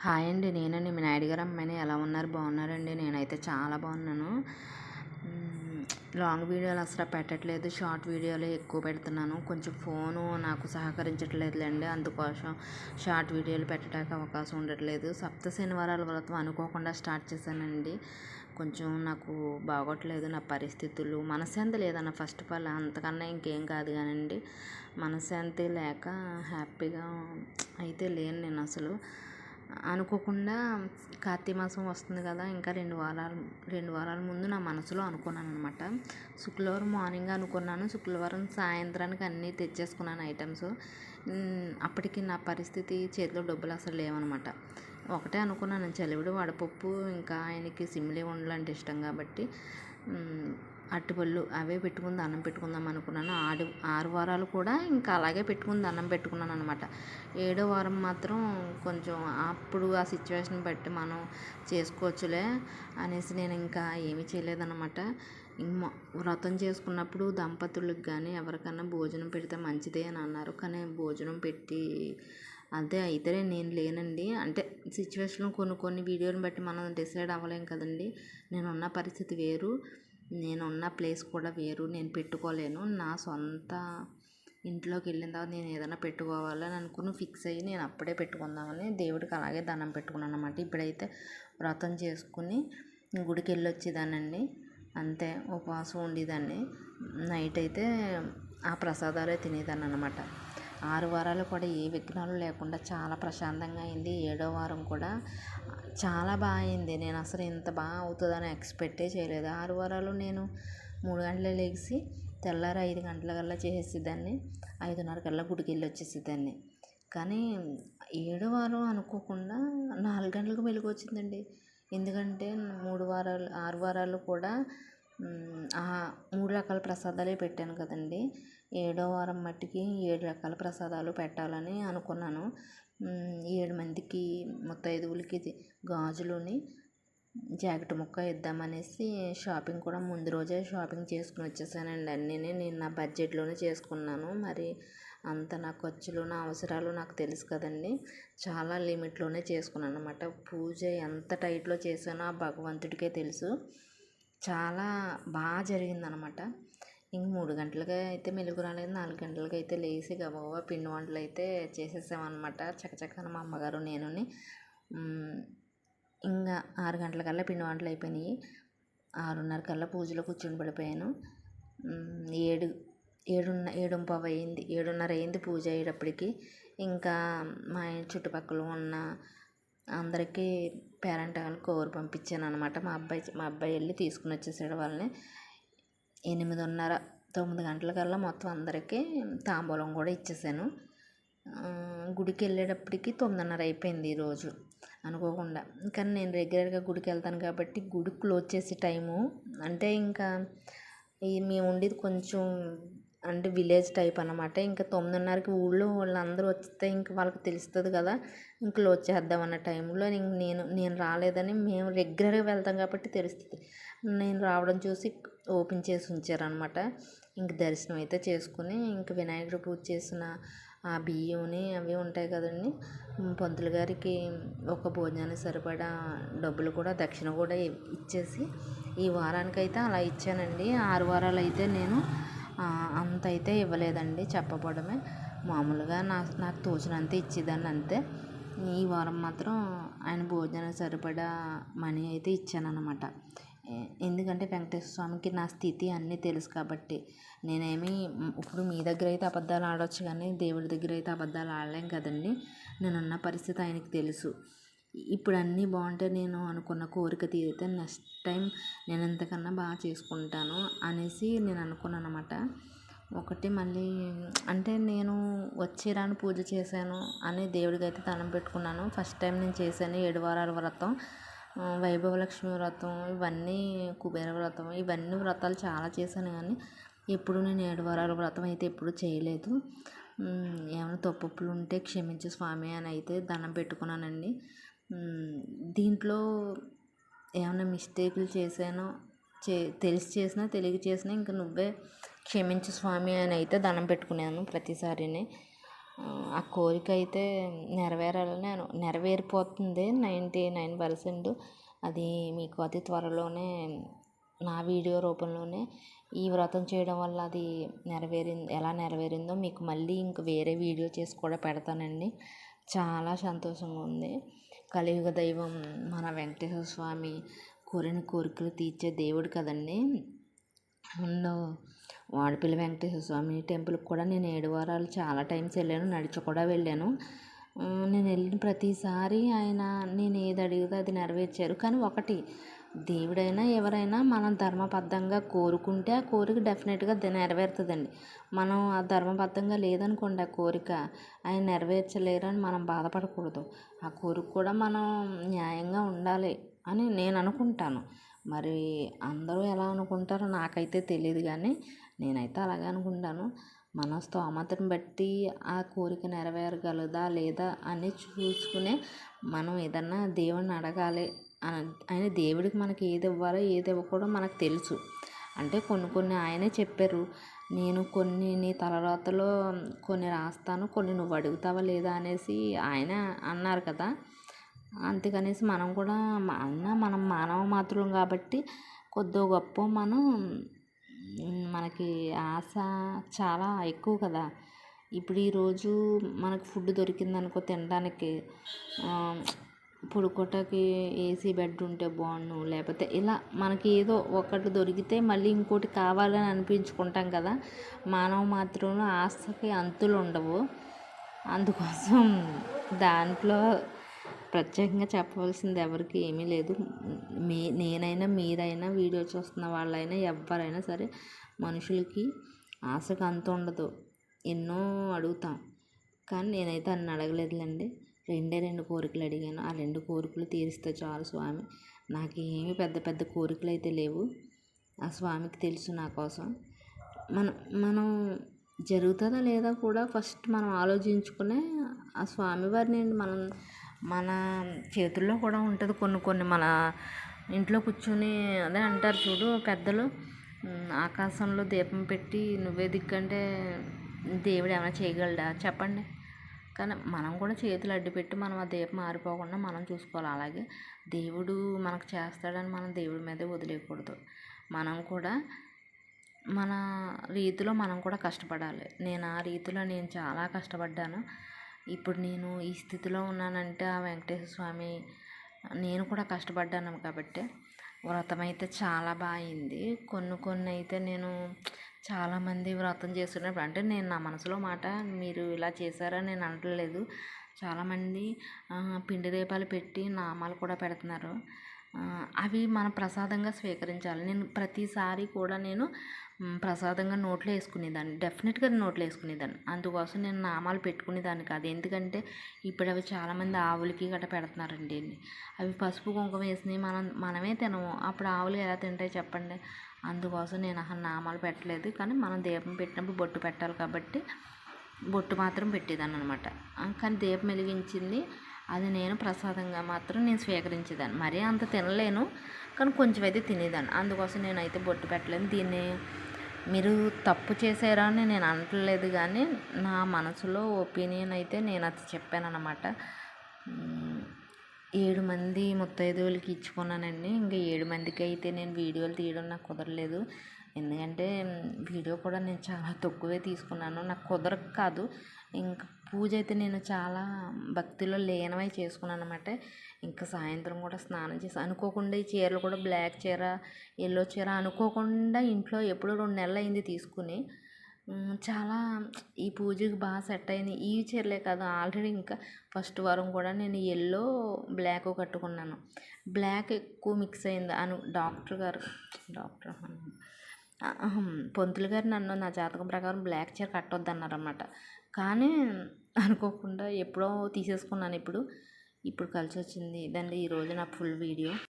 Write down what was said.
Hi అండి. నేనండి మీ నాయుడు గారి అమ్మాయిని. ఎలా ఉన్నారు? బాగున్నారండి? నేనైతే చాలా బాగున్నాను. లాంగ్ వీడియోలు అసలు పెట్టట్లేదు, షార్ట్ వీడియోలే ఎక్కువ పెడుతున్నాను. కొంచెం ఫోను నాకు సహకరించట్లేదులేండి, అందుకోసం షార్ట్ వీడియోలు పెట్టడానికి అవకాశం ఉండట్లేదు. సప్త శనివారాల వ్రతం అనుకోకుండా స్టార్ట్ చేశానండి. కొంచెం నాకు బాగోట్లేదు, నా పరిస్థితులు మనశ్శాంతి లేదన్న ఫస్ట్ ఆఫ్ ఆల్, అంతకన్నా ఇంకేం కాదు కానండి. మనశ్శాంతి లేక హ్యాపీగా అయితే లేను నేను అసలు. అనుకోకుండా కార్తీక మాసం వస్తుంది కదా, ఇంకా 2 వారాల ముందు నా మనసులో అనుకున్నాను అనమాట. శుక్రవారం మార్నింగ్ అనుకున్నాను, శుక్రవారం సాయంత్రానికి అన్నీ తెచ్చేసుకున్నాను ఐటమ్స్. అప్పటికి నా పరిస్థితి, చేతిలో డబ్బులు అసలు లేవనమాట. ఒకటే అనుకున్నాను, చలివిడి వడపప్పు, ఇంకా ఆయనకి సిమ్లీ ఉండలు అంటే ఇష్టం కాబట్టి అరటిపళ్ళు అవే పెట్టుకుని దండం పెట్టుకుందాం అనుకున్నాను. 6 వారాలు కూడా ఇంకా అలాగే పెట్టుకుని దండం పెట్టుకున్నాను అనమాట. 7వ వారం మాత్రం కొంచెం అప్పుడు ఆ సిచ్యువేషన్ బట్టి మనం చేసుకోవచ్చులే అనేసి నేను ఇంకా ఏమీ చేయలేదన్నమాట. వ్రతం చేసుకున్నప్పుడు దంపతులకు కానీ ఎవరికన్నా భోజనం పెడితే మంచిదే అని అన్నారు, కానీ భోజనం పెట్టి అదే అయితే నేను లేనండి. అంటే సిచ్యువేషన్ కొన్ని వీడియోని బట్టి మనం డిసైడ్ అవ్వలేం కదండి. నేనున్న పరిస్థితి వేరు, నేనున్న ప్లేస్ కూడా వేరు. నేను పెట్టుకోలేను. నా సొంత ఇంట్లోకి వెళ్ళిన తర్వాత నేను ఏదైనా పెట్టుకోవాలని అనుకుని ఫిక్స్ అయ్యి నేను అప్పుడే పెట్టుకుందామని దేవుడికి అలాగే దండం పెట్టుకున్నాను అన్నమాట. ఇప్పుడైతే వ్రతం చేసుకుని గుడికి వెళ్ళి వచ్చేదానండి, అంతే. ఉపవాసం ఉండేదాన్ని. నైట్ అయితే ఆ ప్రసాదాలే తినేదాన్ని అనమాట. 6 వారాలు కూడా ఏ విఘ్నాలు లేకుండా చాలా ప్రశాంతంగా అయింది. 7వ వారం కూడా చాలా బాగా అయింది. నేను అసలు ఇంత బాగా అవుతుందని ఎక్స్పెక్టే చేయలేదు. 6 వారాలు నేను 3 గంటలకు లేచి తెల్లారి 5 గంటలకల్లా చేసేసేదాన్ని, 5:30 కల్లా గుడికి వెళ్ళి వచ్చేసేదాన్ని. కానీ 7వ వారం అనుకోకుండా 4 గంటలకు మెలుగు వచ్చిందండి. ఎందుకంటే 6 వారాలు కూడా 3 రకాల ప్రసాదాలే పెట్టాను కదండి. 7వ వారం మట్టికి 7 రకాల ప్రసాదాలు పెట్టాలని అనుకున్నాను. 7 మందికి ముత్తైదువులకి గాజులుని జాకెట్ ముక్క ఇద్దామనేసి షాపింగ్ కూడా ముందు రోజే షాపింగ్ చేసుకుని వచ్చేసానండి. అన్నీ నేను నా బడ్జెట్లోనే చేసుకున్నాను. మరి అంత నా ఖర్చులు, నా అవసరాలు నాకు తెలుసు కదండి. చాలా లిమిట్లోనే చేసుకున్నాను అనమాట. పూజ ఎంత టైట్లో చేశానో ఆ భగవంతుడికే తెలుసు. చాలా బాగా జరిగిందనమాట. ఇంక 3 గంటలకి అయితే మెలుగు రాలేదు. 4 గంటలకి అయితే లేచి గబగబా పిండి వంటలు అయితే చేసేసామన్నమాట. చకచకా మా అమ్మగారు నేనుని. ఇంకా 6 గంటలకల్లా పిండి వంటలు అయిపోయినాయి. 6:30 కల్లా పూజలో కూర్చొని పడిపోయాను. 7:15 అయింది, 7:30 అయింది పూజ అయ్యేటప్పటికి. ఇంకా మా చుట్టుపక్కల ఉన్న అందరికీ పేరెంటాలను కౌరు పంపించాను అనమాట. మా అబ్బాయి వెళ్ళి తీసుకుని వచ్చేసాడు వాళ్ళని. 8:30, 9 గంటలకల్లా మొత్తం అందరికీ తాంబూలం కూడా ఇచ్చేసాను. గుడికి వెళ్ళేటప్పటికి 9:30 అయిపోయింది ఈరోజు అనుకోకుండా. కానీ నేను రెగ్యులర్గా గుడికి వెళ్తాను కాబట్టి గుడి క్లోజ్ చేసే టైము అంటే ఇంకా మేము ఉండేది కొంచెం అంటే విలేజ్ టైప్ అనమాట. ఇంకా 9:30కి ఊళ్ళో వాళ్ళందరూ వస్తే ఇంక వాళ్ళకి తెలుస్తుంది కదా, ఇంక క్లోజ్ చేద్దామన్న టైంలో నేను రాలేదని, మేము రెగ్యులర్గా వెళ్తాం కాబట్టి తెలుస్తుంది. నేను రావడం చూసి ఓపెన్ చేసి ఉంచారనమాట. ఇంక దర్శనం అయితే చేసుకుని ఇంక వినాయకుడు పూజ చేసిన ఆ బియ్యంని అవి ఉంటాయి కదండి, పంతులు గారికి ఒక భోజనానికి సరిపడా డబ్బులు కూడా దక్షిణ కూడా ఇచ్చేసి ఈ వారానికైతే అలా ఇచ్చానండి. 6 వారాలు అయితే నేను అంత అయితే ఇవ్వలేదండి, చెప్పబడమే. మామూలుగా నాకు తోచినంత ఇచ్చేదాన్ని అంతే. ఈ వారం మాత్రం ఆయన భోజనానికి సరిపడా మనీ అయితే ఇచ్చాను అనమాట. ఎందుకంటే వెంకటేశ్వర స్వామికి నా స్థితి అన్నీ తెలుసు కాబట్టి. నేనేమి ఇప్పుడు మీ దగ్గర అయితే అబద్ధాలు ఆడవచ్చు, కానీ దేవుడి దగ్గర అయితే అబద్ధాలు ఆడలేం కదండి. నేనున్న పరిస్థితి ఆయనకి తెలుసు. ఇప్పుడు అన్నీ బాగుంటే నేను అనుకున్న కోరిక తీరితే నెక్స్ట్ టైం నేను ఎంతకన్నా బాగా చేసుకుంటాను అనేసి నేను అనుకున్నాను అనమాట. ఒకటి మళ్ళీ అంటే నేను వచ్చేరాను పూజ చేశాను అని దేవుడికి అయితే దండం పెట్టుకున్నాను. ఫస్ట్ టైం నేను చేశాను 7 వారాల వ్రతం, వైభవలక్ష్మి వ్రతం, ఇవన్నీ కుబేర వ్రతం, ఇవన్నీ వ్రతాలు చాలా చేశాను, కానీ ఎప్పుడు నేను 7 వారాల వ్రతం అయితే ఎప్పుడు చేయలేదు. ఏమైనా తప్పులు ఉంటే క్షమించు స్వామి అని అయితే దండం పెట్టుకున్నానండి. దీంట్లో ఏమైనా మిస్టేకులు చేశానో, తెలిసి చేసినా తెలియక చేసినా ఇంక నువ్వే క్షమించు స్వామి అని అయితే దండం పెట్టుకున్నాను ప్రతిసారిని. ఆ కోరిక అయితే నెరవేరిపోతుంది 99%. అది మీకు అతి త్వరలోనే నా వీడియో రూపంలోనే ఈ వ్రతం చేయడం వల్ల అది ఎలా నెరవేరిందో మీకు మళ్ళీ ఇంక వేరే వీడియో చేసి కూడా పెడతానండి. చాలా సంతోషంగా ఉంది. కలియుగ దైవం మన వెంకటేశ్వర స్వామి కోరిన కోరికలు తీర్చే దేవుడు కదండి. వాడపల్లి వెంకటేశ్వర స్వామి టెంపుల్కి కూడా నేను 7 వారాలు చాలా టైమ్స్ వెళ్ళాను, నడిచి కూడా వెళ్ళాను. నేను వెళ్ళిన ప్రతిసారి ఆయన నేను ఏది అడిగితే అది నెరవేర్చారు. కానీ ఒకటి, దేవుడైనా ఎవరైనా మనం ధర్మబద్ధంగా కోరుకుంటే ఆ కోరిక డెఫినెట్గా నెరవేరుతుందండి. మనం ఆ ధర్మబద్ధంగా లేదనుకోండి ఆ కోరిక, ఆయన నెరవేర్చలేరు అని మనం బాధపడకూడదు. ఆ కోరిక కూడా మనం న్యాయంగా ఉండాలి అని నేను అనుకుంటాను. మరి అందరూ ఎలా అనుకుంటారో నాకైతే తెలియదు, కానీ నేనైతే అలాగే అనుకుంటాను. మన స్తోమతను బట్టి ఆ కోరిక నెరవేరగలదా లేదా అని చూసుకునే మనం ఏదన్నా దేవుడిని అడగాలి. ఆయన దేవుడికి మనకి ఏది ఇవ్వాలో ఏది ఇవ్వకూడదో మనకు తెలుసు. అంటే కొన్ని ఆయనే చెప్పారు, నేను కొన్ని నీ తలరాతలో కొన్ని రాస్తాను, కొన్ని నువ్వు అడుగుతావా లేదా అనేసి ఆయన అన్నారు కదా. అందుకనేసి మనం కూడా మనం మానవ మాతృలం కాబట్టి కొద్దో గొప్ప మనకి ఆశ చాలా ఎక్కువ కదా. ఇప్పుడు ఈరోజు మనకు ఫుడ్ దొరికిందనుకో తినడానికి, పడుకోవటానికి ఏసీ బెడ్ ఉంటే బాగుండు, లేకపోతే ఇలా మనకి ఏదో ఒకటి దొరికితే మళ్ళీ ఇంకోటి కావాలని అనిపించుకుంటాం కదా. మానవ మాతృలో ఆశకి అంతులు ఉండవు. అందుకోసం దాంట్లో ప్రత్యేకంగా చెప్పవలసింది ఎవరికి ఏమీ లేదు. నేనైనా మీరైనా వీడియో చూస్తున్న వాళ్ళైనా ఎవరైనా సరే మనుషులకి ఆశకు అంత ఉండదు. ఎన్నో అడుగుతాం, కానీ నేనైతే అన్ని అడగలేదులేండి. 2 కోరికలు అడిగాను. ఆ 2 కోరికలు తీరిస్తే చాలు స్వామి. నాకేమీ పెద్ద పెద్ద కోరికలు అయితే లేవు. ఆ స్వామికి తెలుసు నా కోసం. మనం జరుగుతుందా లేదా కూడా ఫస్ట్ మనం ఆలోచించుకునే ఆ స్వామివారిని మన చేతుల్లో కూడా ఉంటుంది. కొన్ని మన ఇంట్లో కూర్చొని అదే అంటారు చూడు పెద్దలు, ఆకాశంలో దీపం పెట్టి నువ్వే దిక్కంటే దేవుడు ఏమైనా చేయగలడా చెప్పండి. కానీ మనం కూడా చేతులు అడ్డుపెట్టి మనం ఆ దీపం ఆరిపోకుండా మనం చూసుకోవాలి. అలాగే దేవుడు మనకు చేస్తాడని మనం దేవుడి మీదే వదిలేయకూడదు. మనం కూడా మన రీతిలో మనం కూడా కష్టపడాలి. నేను ఆ రీతిలో చాలా కష్టపడ్డాను. ఇప్పుడు నేను ఈ స్థితిలో ఉన్నానంటే ఆ వెంకటేశ్వర స్వామి, నేను కూడా కష్టపడ్డాను కాబట్టి. వ్రతం అయితే చాలా బాగా అయింది. కొన్ని అయితే నేను చాలామంది వ్రతం చేస్తున్నప్పుడు, అంటే నేను నా మనసులో మాట మీరు ఇలా చేశారని నేను అనట్లేదు. చాలామంది పిండి దీపాలు పెట్టి నామాలు కూడా పెడుతున్నారు. అవి మనం ప్రసాదంగా స్వీకరించాలి. నేను ప్రతిసారి కూడా ప్రసాదంగా నోట్లో వేసుకునేదాన్ని, డెఫినెట్గా నోట్లో వేసుకునేదాన్ని. అందుకోసం నేను నామాలు పెట్టుకునేదాన్ని కాదు. ఎందుకంటే ఇప్పుడు అవి చాలామంది ఆవులకి గట్రా పెడుతున్నారండి. అవి పసుపు కుంకుమ వేసినవి మనమే తినము, అప్పుడు ఆవులు ఎలా తింటాయి చెప్పండి. అందుకోసం నేను అసలు నామాలు పెట్టలేదు. కానీ మనం దీపం పెట్టినప్పుడు బొట్టు పెట్టాలి కాబట్టి బొట్టు మాత్రం పెట్టేదాన్ని అనమాట. కానీ దీపం వెలిగించింది అది నేను ప్రసాదంగా మాత్రం నేను స్వీకరించేదాన్ని. మరీ అంత తినలేను, కానీ కొంచెం అయితే తినేదాన్ని. అందుకోసం నేనైతే బొట్టు పెట్టలేను. దీన్ని మీరు తప్పు చేశారా అని నేను అనట్లేదు, కానీ నా మనసులో ఒపీనియన్ అయితే నేను అది చెప్పాను అనమాట. 7 మంది ముత్తైదువులకి ఇచ్చుకున్నానండి. ఇంకా 7 మందికి అయితే నేను వీడియోలు తీయడం నాకు కుదరలేదు. ఎందుకంటే వీడియో కూడా నేను చాలా తక్కువే తీసుకున్నాను. నాకు కుదరక కాదు, ఇంకా పూజ అయితే నేను చాలా భక్తిలో లీనమై చేసుకున్నాను అనమాట. ఇంకా సాయంత్రం కూడా స్నానం చేసి అనుకోకుండా ఈ చీరలు కూడా బ్లాక్ చీర, ఎల్లో చీర అనుకోకుండా ఇంట్లో ఎప్పుడో 2 నెలలు అయింది తీసుకుని. చాలా ఈ పూజకి బాగా సెట్ అయినాయి. ఈ చీరలే కాదు, ఆల్రెడీ ఇంకా ఫస్ట్ వారం కూడా నేను ఎల్లో బ్లాక్ కట్టుకున్నాను. బ్లాక్ ఎక్కువ మిక్స్ అయింది డాక్టర్ పంతులు గారు నన్ను నా జాతకం ప్రకారం బ్లాక్ చీర కట్టొద్దు అన్నారన్నమాట. కానీ అనుకోకుండా ఎప్పుడో తీసేసుకున్నాను. ఇప్పుడు కలిసి వచ్చింది. ఇదండి ఈరోజు నా ఫుల్ వీడియో.